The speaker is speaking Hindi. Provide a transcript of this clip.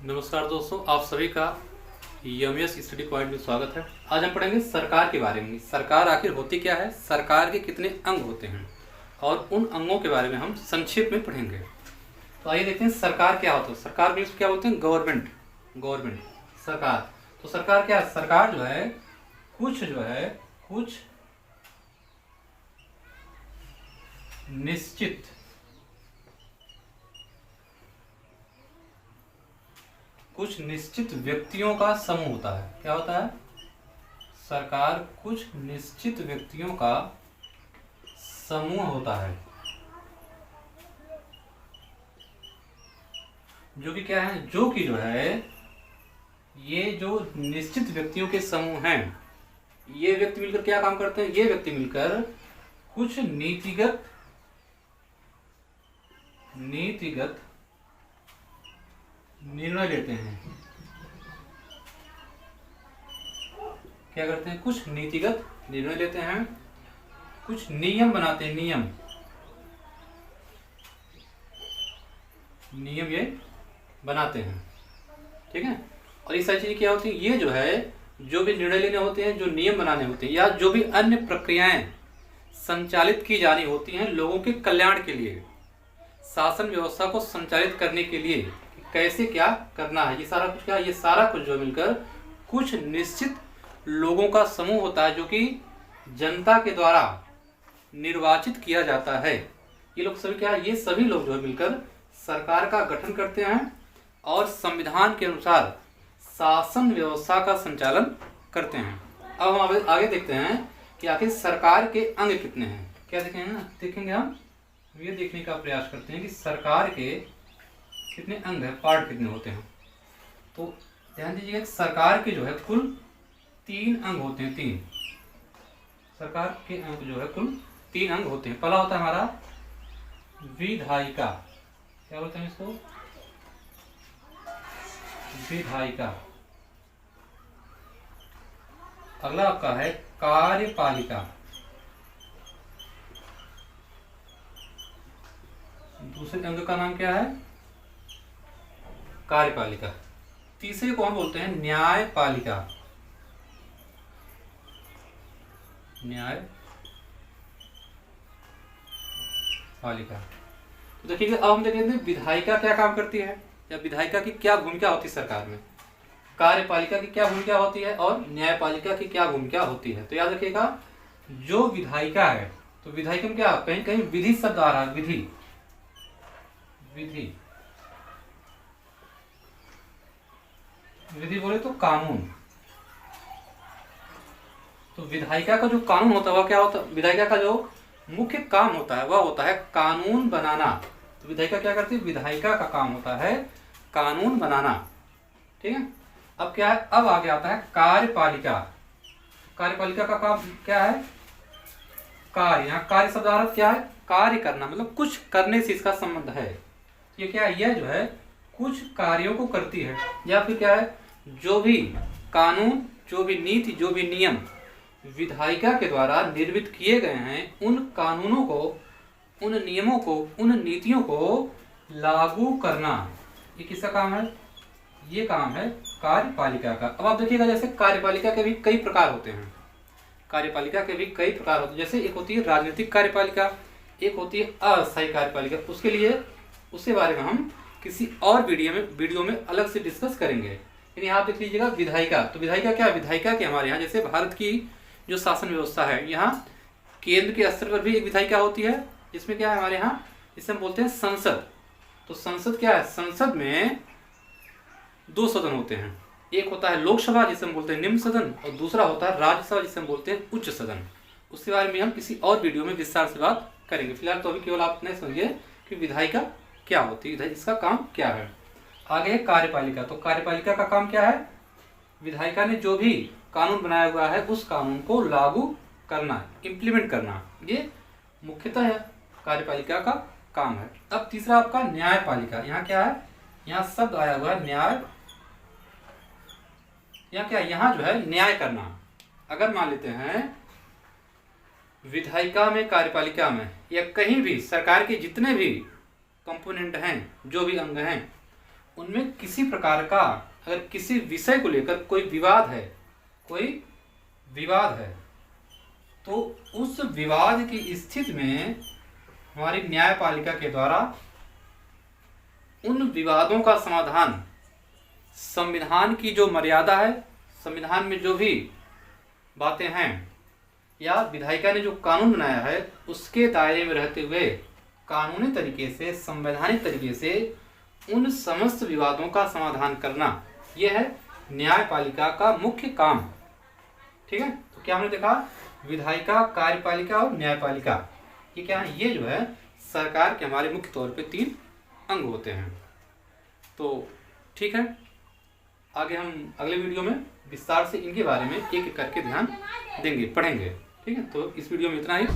नमस्कार दोस्तों, आप सभी का यमएस स्टडी पॉइंट में स्वागत है। आज हम पढ़ेंगे सरकार के बारे में। सरकार आखिर होती क्या है, सरकार के कितने अंग होते हैं और उन अंगों के बारे में हम संक्षेप में पढ़ेंगे। तो आइए देखते हैं सरकार क्या होता है। सरकार के क्या बोलते हैं? गवर्नमेंट सरकार। तो सरकार क्या है? सरकार जो है कुछ निश्चित व्यक्तियों का समूह होता है। क्या होता है? सरकार कुछ निश्चित व्यक्तियों का समूह होता है, जो कि क्या है, जो निश्चित व्यक्तियों के समूह हैं, ये व्यक्ति मिलकर क्या काम करते हैं? ये व्यक्ति मिलकर कुछ नीतिगत निर्णय लेते हैं। क्या करते हैं? कुछ नीतिगत निर्णय लेते हैं, कुछ नियम बनाते हैं। नियम ये बनाते हैं, ठीक है। और ये सारी चीजें क्या होती है? ये जो भी निर्णय लेने होते हैं, जो नियम बनाने होते हैं, या जो भी अन्य प्रक्रियाएं संचालित की जानी होती हैं लोगों के कल्याण के लिए, शासन व्यवस्था को संचालित करने के लिए कैसे क्या करना है, ये सारा कुछ जो मिलकर कुछ निश्चित लोगों का समूह होता है, जो कि जनता के द्वारा निर्वाचित किया जाता है। ये लोग सभी क्या है? ये सभी लोग जो है मिलकर सरकार का गठन करते हैं और संविधान के अनुसार शासन व्यवस्था का संचालन करते हैं। अब हम आगे देखते हैं कि आखिर सरकार के अंग कितने हैं। क्या देखेंगे हम ये देखने का प्रयास करते हैं कि सरकार के कितने अंग है, पार्ट कितने होते हैं। तो ध्यान दीजिएगा, सरकार के जो है कुल 3 अंग होते हैं। 3 सरकार के अंग जो है कुल 3 अंग होते हैं। पहला होता है हमारा विधायिका। क्या बोलते हैं इसको? विधायिका। अगला आपका है कार्यपालिका। दूसरे अंग का नाम क्या है? कार्यपालिका। तीसरे को हम बोलते हैं न्यायपालिका। तो देखिए, अब हम देखेंगे विधायिका क्या काम करती है, या विधायिका की क्या भूमिका होती है सरकार में, कार्यपालिका की क्या भूमिका होती है और न्यायपालिका की क्या भूमिका होती है। तो याद रखिएगा, जो विधायिका है, तो विधायिका में क्या कहीं कहीं विधि शब्द आ रहा है। विधि बोले तो कानून। तो विधायिका का जो कानून होता है वह क्या होता है? विधायिका का जो मुख्य काम होता है वह होता है कानून बनाना। तो विधायिका क्या करती है? विधायिका का काम होता है कानून बनाना, ठीक है। अब क्या है? अब आगे आता है कार्यपालिका। कार्यपालिका का काम क्या है? कार्य। यहाँ कार्य शब्द अर्थ क्या है? कार्य करना, मतलब कुछ करने से इसका संबंध है। ये क्या है? यह जो है कुछ कार्यों को करती है, या फिर क्या है, जो भी कानून, जो भी नीति, जो भी नियम विधायिका के द्वारा निर्मित किए गए हैं, उन कानूनों को, उन नियमों को, उन नीतियों को लागू करना, ये किसका काम है? ये काम है कार्यपालिका का। अब आप देखिएगा, जैसे कार्यपालिका के भी कई प्रकार होते हैं। जैसे एक होती है राजनीतिक कार्यपालिका, एक होती है अस्थायी कार्यपालिका। उसके बारे में हम किसी और वीडियो में अलग से डिस्कस करेंगे। लेकिन यहाँ देख लीजिएगा विधायिका। तो विधायिका क्या है? विधायिका के हमारे यहाँ, जैसे भारत की जो शासन व्यवस्था है, यहाँ केंद्र के स्तर पर भी एक विधायिका होती है, जिसमें क्या है हमारे यहाँ, जिसे हम बोलते हैं संसद। तो संसद क्या है? संसद में 2 सदन होते हैं। एक होता है लोकसभा, जिसे हम बोलते हैं निम्न सदन, और दूसरा होता है राज्यसभा, जिसे हम बोलते हैं उच्च सदन। उसके बारे में हम किसी और वीडियो में विस्तार से बात करेंगे। फिलहाल तो अभी केवल आप इतना समझिए कि विधायिका क्या होती है, इसका काम क्या है। आगे कार्यपालिका। तो कार्यपालिका का काम क्या है? विधायिका ने जो भी कानून बनाया हुआ है उस कानून को लागू करना, इम्प्लीमेंट करना, ये मुख्यतः कार्यपालिका का काम है। अब तीसरा आपका न्यायपालिका। यहाँ क्या है? यहाँ शब्द आया हुआ है न्याय। यहाँ क्या? यहाँ जो है न्याय करना। अगर मान लेते हैं विधायिका में, कार्यपालिका में, या कहीं भी सरकार के जितने भी कंपोनेंट हैं, जो भी अंग हैं, उनमें किसी प्रकार का अगर किसी विषय को लेकर कोई विवाद है तो उस विवाद की स्थिति में हमारी न्यायपालिका के द्वारा उन विवादों का समाधान संविधान की जो मर्यादा है, संविधान में जो भी बातें हैं या विधायिका ने जो कानून बनाया है उसके दायरे में रहते हुए कानूनी तरीके से, संवैधानिक तरीके से उन समस्त विवादों का समाधान करना, यह है न्यायपालिका का मुख्य काम। ठीक है, तो क्या हमने देखा, विधायिका, कार्यपालिका और न्यायपालिका, ये क्या है, ये जो है सरकार के हमारे मुख्य तौर पे 3 अंग होते हैं। तो ठीक है, आगे हम अगले वीडियो में विस्तार से इनके बारे में एक एक करके ध्यान देंगे, पढ़ेंगे। ठीक है, तो इस वीडियो में इतना ही।